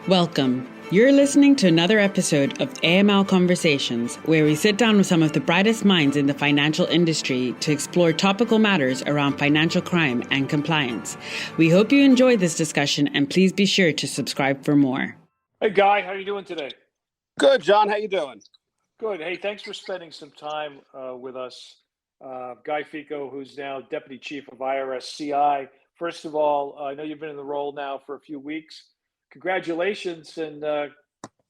Welcome. You're listening to another episode of AML Conversations, where we sit down with some of the brightest minds in the financial industry to explore topical matters around financial crime and compliance. We hope you enjoy this discussion, and please be sure to subscribe for more. Hey, Guy, how are you doing today? Good, John. How you doing? Good. Hey, thanks for spending some time with us. Guy Ficco, who's now Deputy Cheif of IRS-CI. First of all, I know you've been in the role now for a few weeks. Congratulations, and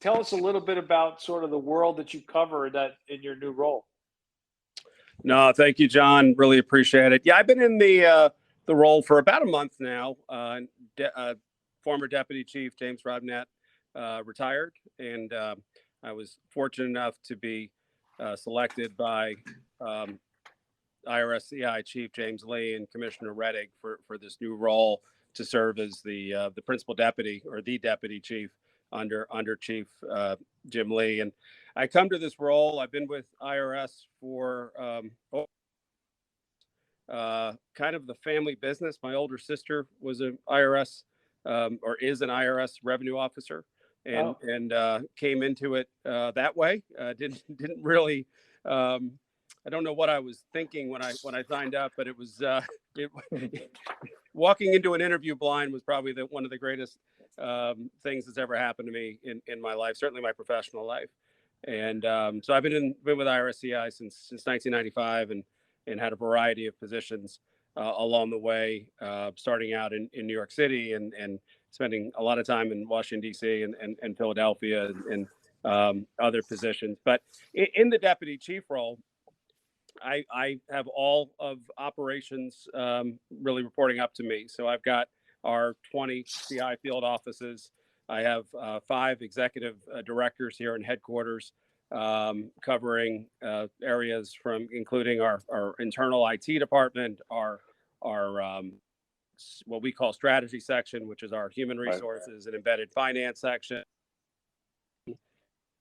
tell us a little bit about sort of the world that you cover in your new role. No, thank you, John. Really appreciate it. Yeah, I've been in the role for about a month now. Former Deputy Chief James Robnett retired, and I was fortunate enough to be selected by IRS-CI Chief James Lee and Commissioner Reddick for this new role to serve as the principal deputy or the deputy chief under Chief Jim Lee. And I come to this role. I've been with IRS for kind of the family business. My older sister was an IRS or is an IRS revenue officer, and came into it that way. Didn't really. I don't know what I was thinking when I signed up, but it was walking into an interview blind was probably one of the greatest things that's ever happened to me in my life, certainly my professional life. And so I've been with IRS-CI since 1995 and had a variety of positions along the way, starting out in New York City and spending a lot of time in Washington, D.C. and Philadelphia and other positions. But in the deputy chief role, I have all of operations really reporting up to me. So I've got our 20 CI field offices. I have 5 executive directors here in headquarters, covering areas from including our internal IT department, our what we call strategy section, which is our human resources and embedded finance section,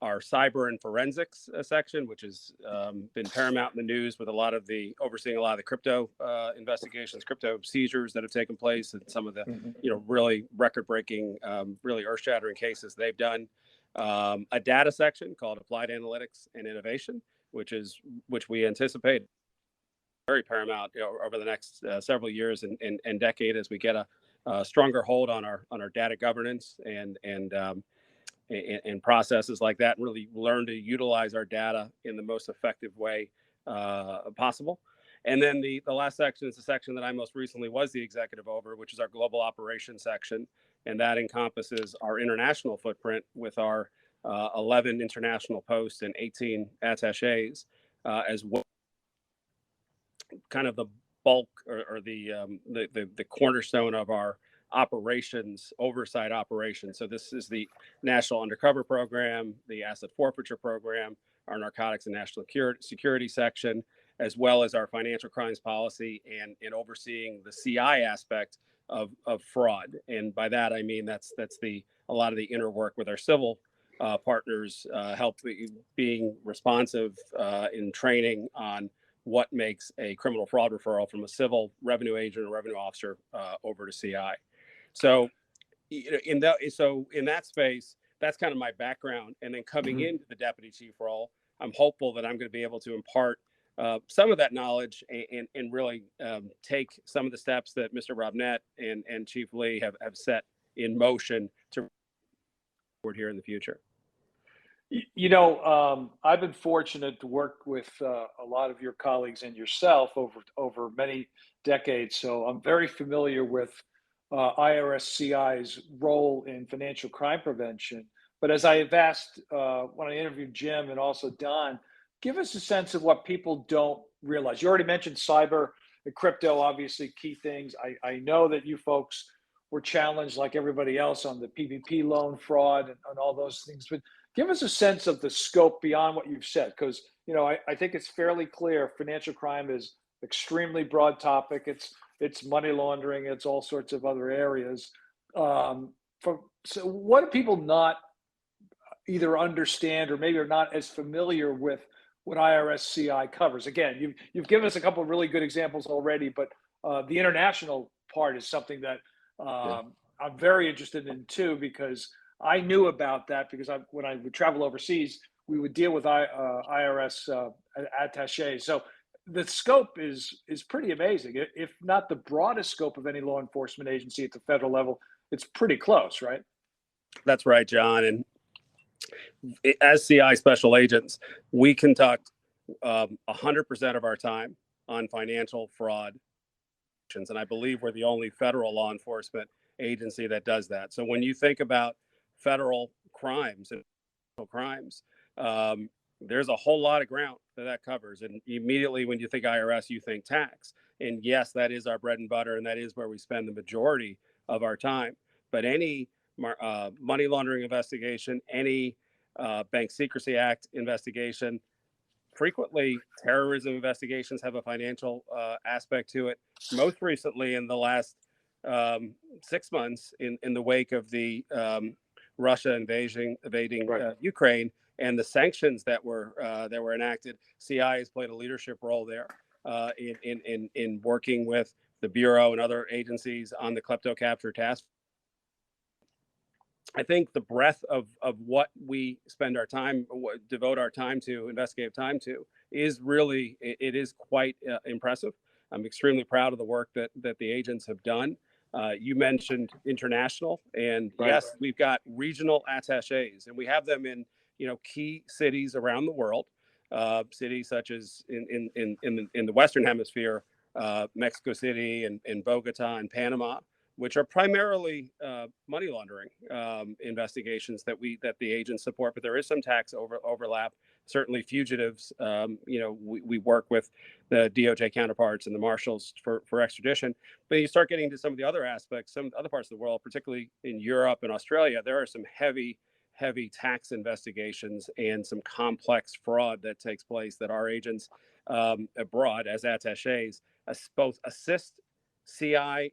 our cyber and forensics section, which has been paramount in the news with overseeing a lot of the crypto investigations, crypto seizures that have taken place, and some of the really record-breaking, really earth-shattering cases they've done. A data section called Applied Analytics and Innovation, which we anticipate very paramount over the next several years and decade as we get a stronger hold on our data governance and processes like that, and really learn to utilize our data in the most effective way possible. And then the last section is the section that I most recently was the executive over, which is our global operations section. And that encompasses our international footprint with our 11 international posts and 18 attaches, as well. Kind of the bulk or the cornerstone of our operations, oversight operations. So this is the National Undercover Program, the Asset Forfeiture Program, our Narcotics and National Security section, as well as our Financial Crimes Policy and overseeing the CI aspect of fraud. And by that, I mean that's a lot of the inner work with our civil partners, help being responsive in training on what makes a criminal fraud referral from a civil revenue agent or revenue officer over to CI. So, in that space, that's kind of my background. And then coming into the deputy chief role, I'm hopeful that I'm going to be able to impart some of that knowledge and really take some of the steps that Mr. Robnett and Chief Lee have set in motion to forward here in the future. I've been fortunate to work with a lot of your colleagues and yourself over many decades. So I'm very familiar with IRS-CI's role in financial crime prevention. But as I have asked when I interviewed Jim and also Don, give us a sense of what people don't realize. You already mentioned cyber and crypto, obviously key things. I know that you folks were challenged like everybody else on the PPP loan fraud and all those things. But give us a sense of the scope beyond what you've said, because I think it's fairly clear financial crime is extremely broad topic. It's money laundering. It's all sorts of other areas. So what do people not either understand or maybe are not as familiar with what IRS-CI covers? Again, you've given us a couple of really good examples already, but the international part is something that I'm very interested in too, because I knew about that because when I would travel overseas, we would deal with IRS attaché. So the scope is pretty amazing. If not the broadest scope of any law enforcement agency at the federal level, it's pretty close, right? That's right, John. And as CI special agents, we conduct 100% of our time on financial fraud. And I believe we're the only federal law enforcement agency that does that. So when you think about federal crimes and crimes, there's a whole lot of ground that covers. And immediately when you think IRS, you think tax. And yes, that is our bread and butter, and that is where we spend the majority of our time. But any money laundering investigation, any Bank Secrecy Act investigation, frequently terrorism investigations have a financial aspect to it. Most recently, in the last 6 months, in the wake of the Russia invading Ukraine and the sanctions that were enacted, CI has played a leadership role there in working with the Bureau and other agencies on the klepto capture task. I think the breadth of what we spend our time, devote our time to, investigative time to, is really, it is quite impressive. I'm extremely proud of the work that the agents have done. You mentioned international, and yes, we've got regional attachés, and we have them in key cities around the world. Cities such as in the Western Hemisphere, Mexico City and Bogota and Panama, which are primarily money laundering investigations that the agents support, but there is some tax overlap. Certainly fugitives, we work with the DOJ counterparts and the marshals for extradition. But you start getting to some of the other aspects, some other parts of the world, particularly in Europe and Australia, there are some heavy tax investigations and some complex fraud that takes place that our agents abroad as attachés both assist CI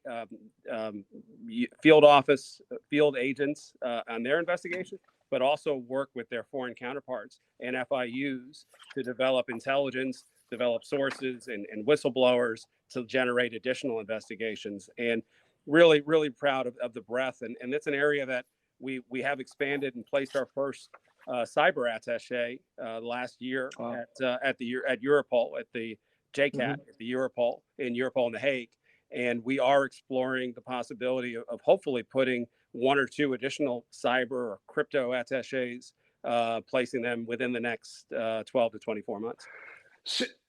field agents on their investigation, but also work with their foreign counterparts and FIUs to develop intelligence, develop sources and whistleblowers to generate additional investigations. And really, really proud of the breadth. And it's an area that we have expanded and placed our first cyber attaché last year at Europol, at the JCAT, at the Europol in The Hague. And we are exploring the possibility of hopefully putting one or two additional cyber or crypto attachés, placing them within the next 12 to 24 months.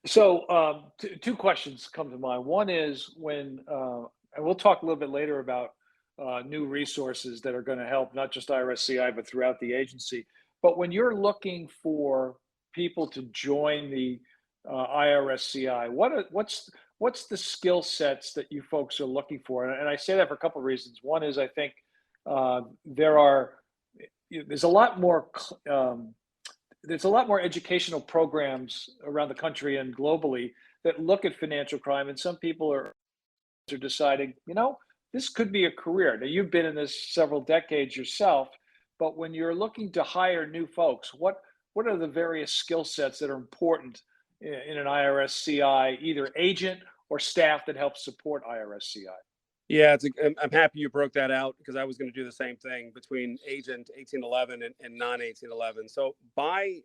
So two questions come to mind. One is when, and we'll talk a little bit later about new resources that are going to help not just IRS-CI, but throughout the agency. But when you're looking for people to join the IRS-CI, what's the skill sets that you folks are looking for? And I say that for a couple of reasons. One is I think there's a lot more educational programs around the country and globally that look at financial crime, and some people are deciding, this could be a career. Now, you've been in this several decades yourself, but when you're looking to hire new folks, what are the various skill sets that are important in an IRS-CI, either agent or staff that helps support IRS-CI? Yeah, I'm happy you broke that out because I was going to do the same thing between agent 1811 and non-1811. So by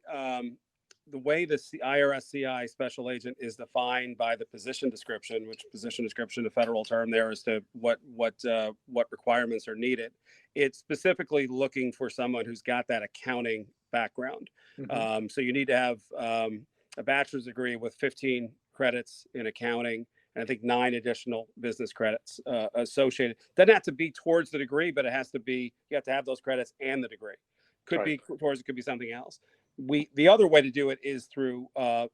the way the IRS-CI special agent is defined by the position description, which position description, a federal term there as to what requirements are needed. It's specifically looking for someone who's got that accounting background. So you need to have a bachelor's degree with 15 credits in accounting, and I think 9 additional business credits associated. Doesn't have to be towards the degree, but it has to be, you have to have those credits and the degree. Could be towards, it could be something else. The other way to do it is through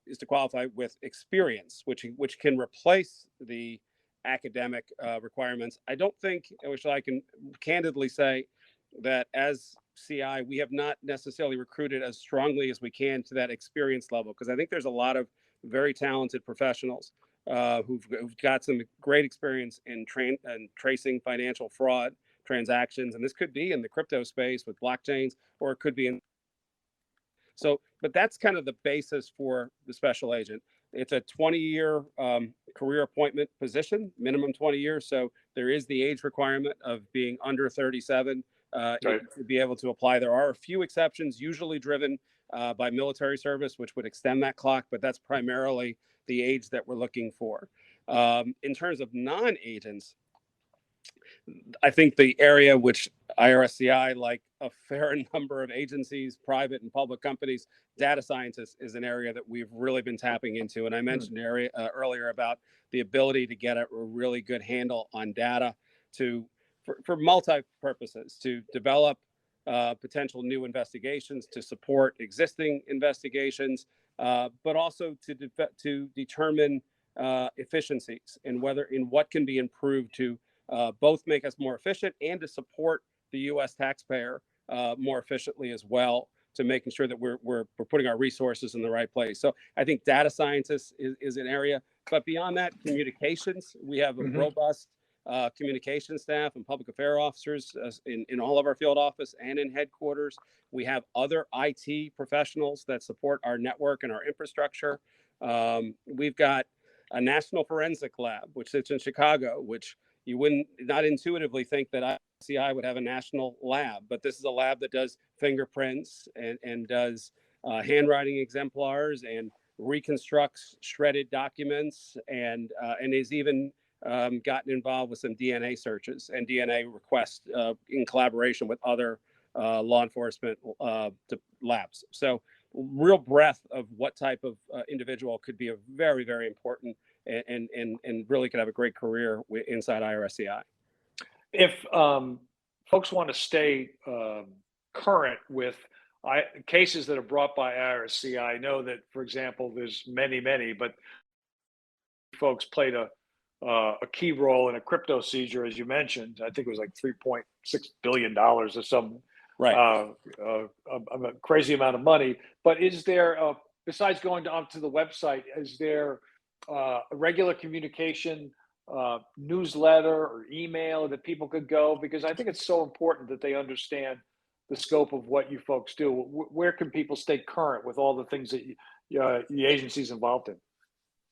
is to qualify with experience, which can replace the academic requirements. I don't think, which I can candidly say, that as CI, we have not necessarily recruited as strongly as we can to that experience level, because I think there's a lot of very talented professionals who've got some great experience in tracing financial fraud transactions, and this could be in the crypto space with blockchains, or it could be in. So, but that's kind of the basis for the special agent. It's a 20-year career appointment position, minimum 20 years. So there is the age requirement of being under 37 Right. to be able to apply. There are a few exceptions, usually driven by military service, which would extend that clock, but that's primarily the age that we're looking for. In terms of non-agents, I think the area which IRS-CI, like a fair number of agencies, private and public companies, data scientists is an area that we've really been tapping into. And I mentioned earlier about the ability to get a really good handle on data for multi-purposes, to develop potential new investigations, to support existing investigations, but also to determine efficiencies and in what can be improved to both make us more efficient and to support the U.S. taxpayer more efficiently as well, to making sure that we're putting our resources in the right place. So I think data scientists is an area, but beyond that, communications, we have a robust communication staff and public affairs officers in all of our field office and in headquarters. We have other IT professionals that support our network and our infrastructure. We've got a national forensic lab, which sits in Chicago, which you wouldn't not intuitively think that IRS-CI would have a national lab, but this is a lab that does fingerprints and does handwriting exemplars and reconstructs shredded documents and is even gotten involved with some DNA searches and DNA requests in collaboration with other law enforcement labs. So real breadth of what type of individual could be a very, very important and really could have a great career inside IRS-CI. If folks want to stay current with cases that are brought by IRS-CI, I know that, for example, there's many, but folks played a key role in a crypto seizure, as you mentioned. I think it was like $3.6 billion or some right. A crazy amount of money. But is there, besides going onto the website, is there a regular communication newsletter or email that people could go? Because I think it's so important that they understand the scope of what you folks do. Where can people stay current with all the things that the agency's involved in?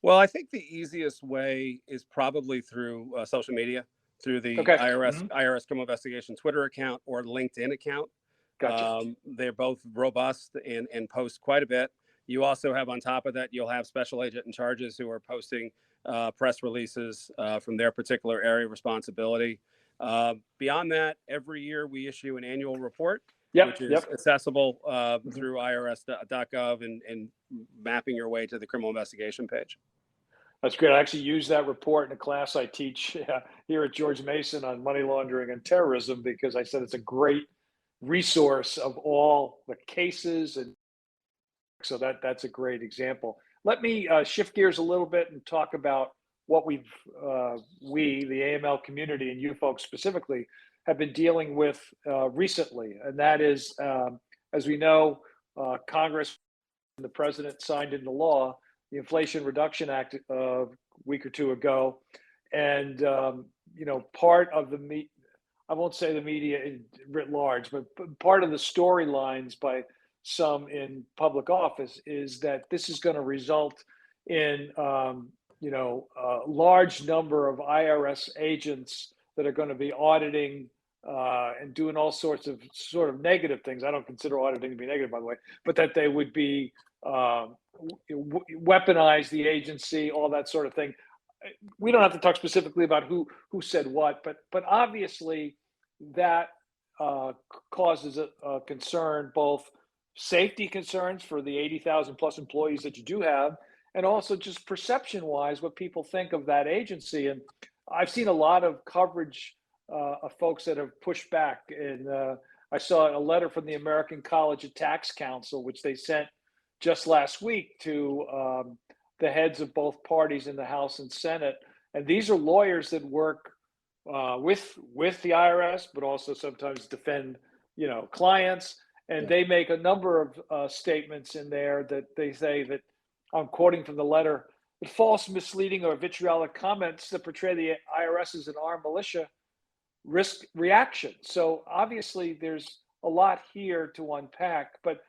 Well, I think the easiest way is probably through social media, through the IRS Criminal Investigation Twitter account or LinkedIn account. Gotcha. They're both robust and post quite a bit. You also have, on top of that, you'll have special agent in charges who are posting press releases from their particular area of responsibility. Beyond that, every year we issue an annual report, which is accessible through irs.gov and mapping your way to the criminal investigation page. That's great. I actually use that report in a class I teach here at George Mason on money laundering and terrorism, because I said it's a great resource of all the cases, and so that's a great example. Let me shift gears a little bit and talk about what we, the AML community, and you folks specifically, have been dealing with recently, and that is, as we know, Congress and the president signed into law the Inflation Reduction Act a week or two ago, and part of the I won't say the media writ large, but part of the storylines by some in public office is that this is going to result in a large number of IRS agents that are going to be auditing and doing all sorts of sort of negative things. I don't consider auditing to be negative, by the way, but that they would be weaponize the agency, all that sort of thing. We don't have to talk specifically about who said what, but obviously that causes a concern, both safety concerns for the 80,000 plus employees that you do have, and also just perception wise, what people think of that agency. And I've seen a lot of coverage of folks that have pushed back. And I saw a letter from the American College of Tax Counsel, which they sent just last week to the heads of both parties in the House and Senate. And these are lawyers that work with the IRS, but also sometimes defend, clients. And they make a number of statements in there that they say that, I'm quoting from the letter, that false, misleading, or vitriolic comments that portray the IRS as an armed militia risk reaction. So obviously there's a lot here to unpack, but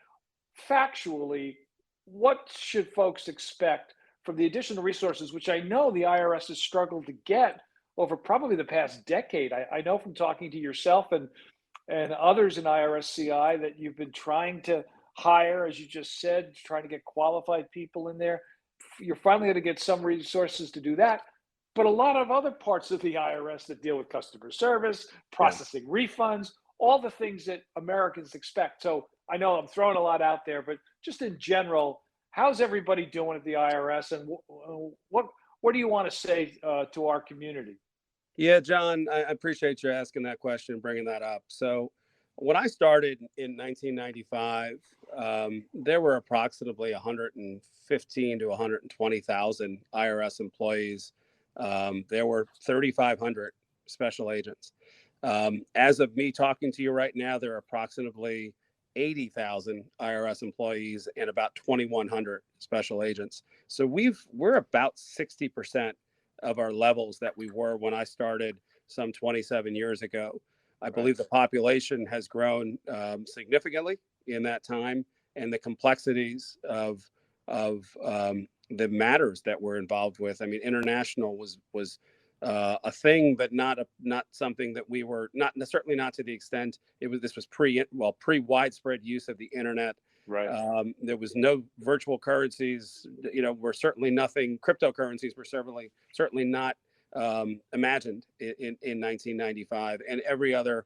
factually, what should folks expect from the additional resources, which I know the IRS has struggled to get over probably the past decade? I know from talking to yourself and and others in IRS-CI that you've been trying to hire, as you just said, trying to get qualified people in there. You're finally going to get some resources to do that. But a lot of other parts of the IRS that deal with customer service, Yeah. processing refunds, all the things that Americans expect. So I know I'm throwing a lot out there, but just in general, how's everybody doing at the IRS, and what do you want to say to our community? Yeah, John, I appreciate you asking that question, bringing that up. So, when I started in 1995, there were approximately 115 to 120,000 IRS employees. There were 3,500 special agents. As of me talking to you right now, there are approximately 80,000 IRS employees and about 2,100 special agents. So we're about 60% of our levels that we were when I started some 27 years ago. I believe the population has grown significantly in that time, and the complexities of the matters that we're involved with. I mean, international was a thing, but not something that we were not, certainly not to the extent it was. This was pre widespread use of the internet. Right. There was no virtual currencies. Were certainly nothing. Cryptocurrencies were certainly not imagined in 1995, and every other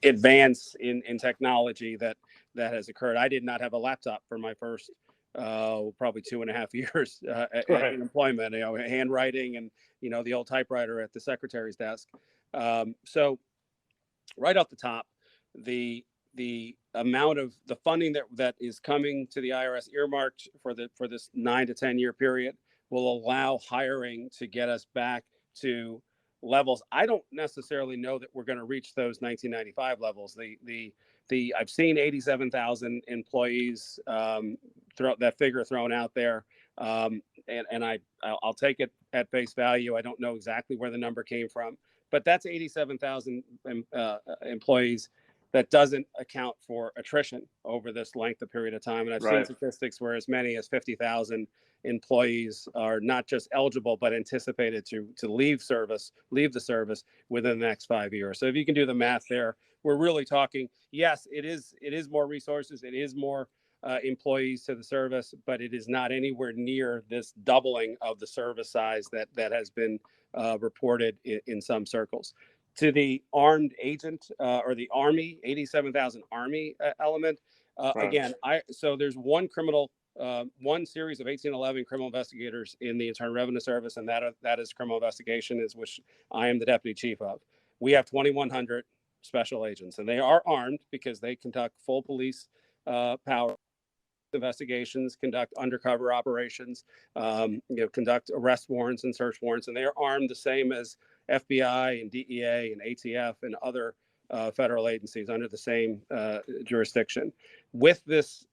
advance in technology that has occurred. I did not have a laptop for my first probably 2.5 years in employment. Handwriting and the old typewriter at the secretary's desk. So right off the top, the amount of the funding that is coming to the IRS earmarked for this 9 to 10 year period will allow hiring to get us back to levels. I don't necessarily know that we're going to reach those 1995 levels. I've seen 87,000 employees, that figure thrown out there, and I'll take it at face value. I don't know exactly where the number came from, but that's 87,000 employees. That doesn't account for attrition over this length of period of time. And I've seen statistics where as many as 50,000 employees are not just eligible, but anticipated to leave the service within the next 5 years. So if you can do the math there, we're really talking, yes, it is more resources. It is more employees to the service, but it is not anywhere near this doubling of the service size that has been reported in some circles. To the armed agent or the Army, 87,000 Army element. Again, so there's one series of 1811 criminal investigators in the Internal Revenue Service, and that is criminal investigation, is which I am the deputy chief of. We have 2,100 special agents, and they are armed because they conduct full police power investigations, conduct undercover operations, conduct arrest warrants and search warrants, and they are armed the same as FBI and DEA and ATF and other federal agencies under the same jurisdiction. With this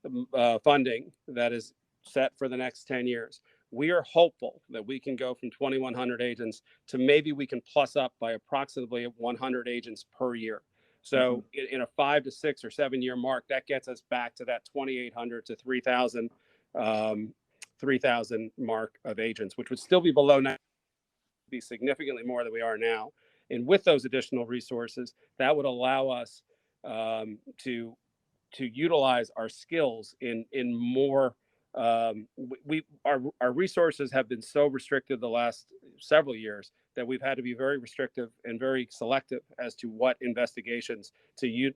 funding that is set for the next 10 years, we are hopeful that we can go from 2,100 agents to maybe we can plus up by approximately 100 agents per year. So in a 5 to 6 or 7 year mark, that gets us back to that 2,800 to 3,000 mark of agents, which would still be below 90, be significantly more than we are now. And with those additional resources, that would allow us to utilize our skills in more. Our resources have been so restricted the last several years that we've had to be very restrictive and very selective as to what investigations to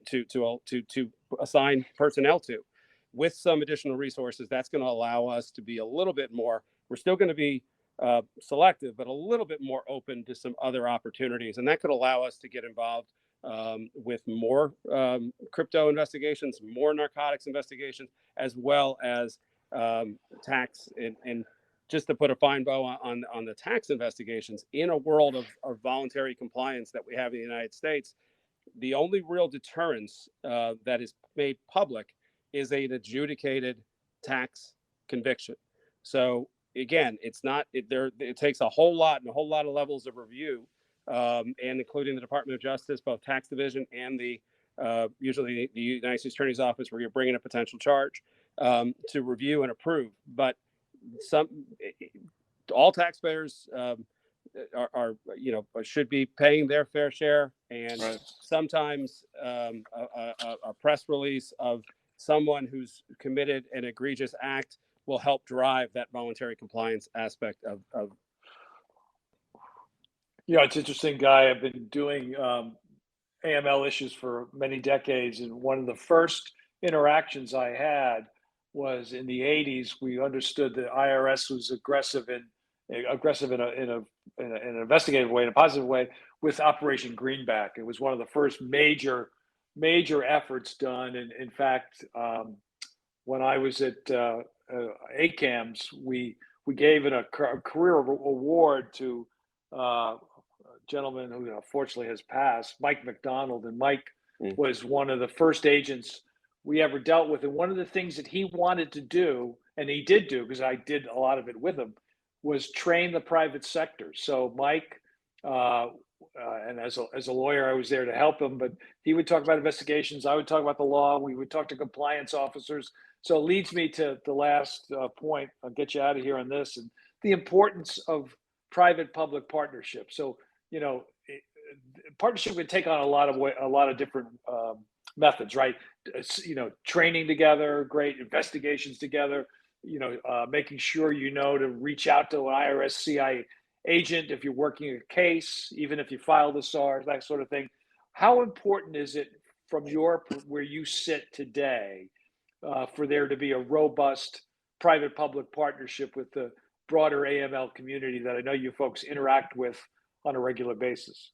assign personnel to. With some additional resources, that's going to allow us to be a little bit more. We're still going to be selective, but a little bit more open to some other opportunities, and that could allow us to get involved with more crypto investigations, more narcotics investigations, as well as tax. And just to put a fine bow on the tax investigations, in a world of voluntary compliance that we have in the United States, the only real deterrence that is made public is an adjudicated tax conviction. So again, it takes a whole lot of levels of review, and including the Department of Justice, both tax division and usually the United States Attorney's Office, where you're bringing a potential charge, to review and approve. But all taxpayers are should be paying their fair share. And Right. sometimes a press release of someone who's committed an egregious act will help drive that voluntary compliance aspect of. It's interesting, Guy. I've been doing AML issues for many decades, and one of the first interactions I had was in the '80s. We understood the IRS was aggressive in an investigative way, in a positive way, with Operation Greenback. It was one of the first major efforts done. And in fact, when I was at ACAMS, we gave a career award to a gentleman who unfortunately has passed, Mike McDonald. And Mike was one of the first agents we ever dealt with. And one of the things that he wanted to do, and he did do, because I did a lot of it with him, was train the private sector. So Mike, and as a lawyer, I was there to help him, but he would talk about investigations. I would talk about the law. We would talk to compliance officers. So it leads me to the last point. I'll get you out of here on this, and the importance of private-public partnership. So, partnership can take on a lot of different methods, right? Training together, great investigations together, making sure to reach out to an IRS-CI agent if you're working a case, even if you file the SARS, that sort of thing. How important is it from where you sit today for there to be a robust private-public partnership with the broader AML community that I know you folks interact with on a regular basis?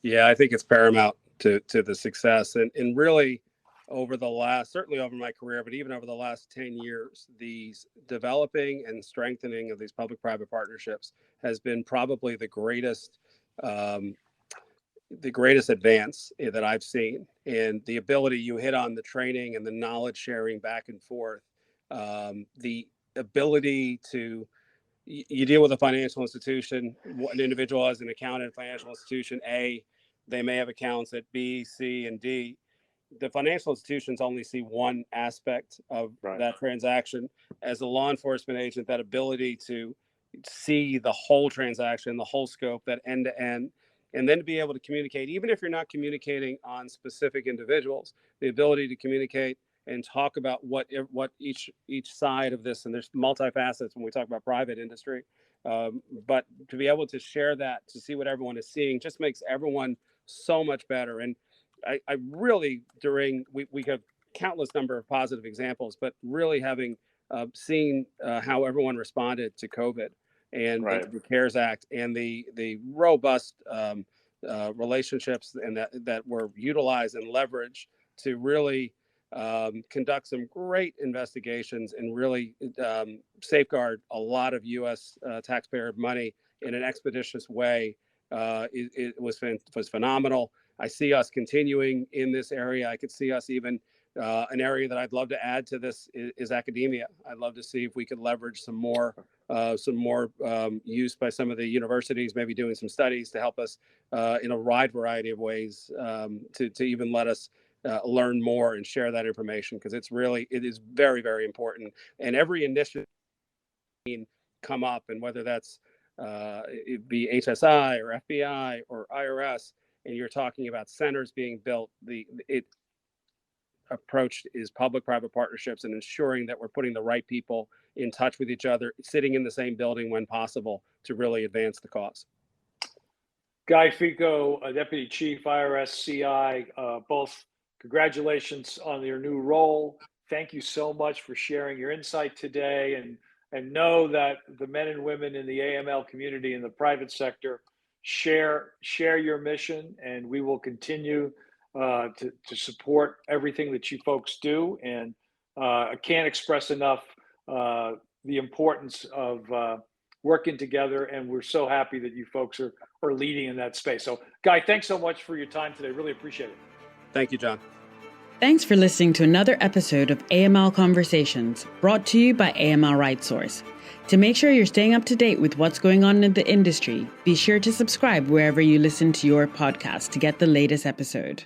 Yeah, I think it's paramount to the success. And really, certainly over my career, but even over the last 10 years, these developing and strengthening of these public-private partnerships has been probably the greatest advance that I've seen. And the ability, you hit on the training and the knowledge sharing back and forth, the ability to, you deal with a financial institution, an individual has an account in a financial institution, A, they may have accounts at B, C, and D. The financial institutions only see one aspect of that transaction. As a law enforcement agent, that ability to see the whole transaction, the whole scope, that end to end, and then to be able to communicate, even if you're not communicating on specific individuals, the ability to communicate and talk about what each side of this, and there's multifacets when we talk about private industry, but to be able to share that, to see what everyone is seeing, just makes everyone so much better. And I really, we have countless number of positive examples, but really having seen how everyone responded to COVID and the CARES Act and the robust relationships and that were utilized and leveraged to really conduct some great investigations and really safeguard a lot of U.S. taxpayer money in an expeditious way. It was phenomenal. I see us continuing in this area. I could see us even an area that I'd love to add to this is academia. I'd love to see if we could leverage some more use by some of the universities, maybe doing some studies to help us in a wide variety of ways to even let us learn more and share that information, because it is very, very important. And every initiative come up, and whether that's it be HSI or FBI or IRS, and you're talking about centers being built, the approach is public-private partnerships and ensuring that we're putting the right people in touch with each other, sitting in the same building when possible, to really advance the cause. Guy Ficco, Deputy Cheif IRS-CI, both congratulations on your new role. Thank you so much for sharing your insight today, and know that the men and women in the AML community in the private sector share your mission, and we will continue to support everything that you folks do. And I can't express enough the importance of working together, and we're so happy that you folks are leading in that space. So, Guy, thanks so much for your time today. Really appreciate it. Thank you, John. Thanks for listening to another episode of AML Conversations, brought to you by AML RightSource. To make sure you're staying up to date with what's going on in the industry, be sure to subscribe wherever you listen to your podcast to get the latest episode.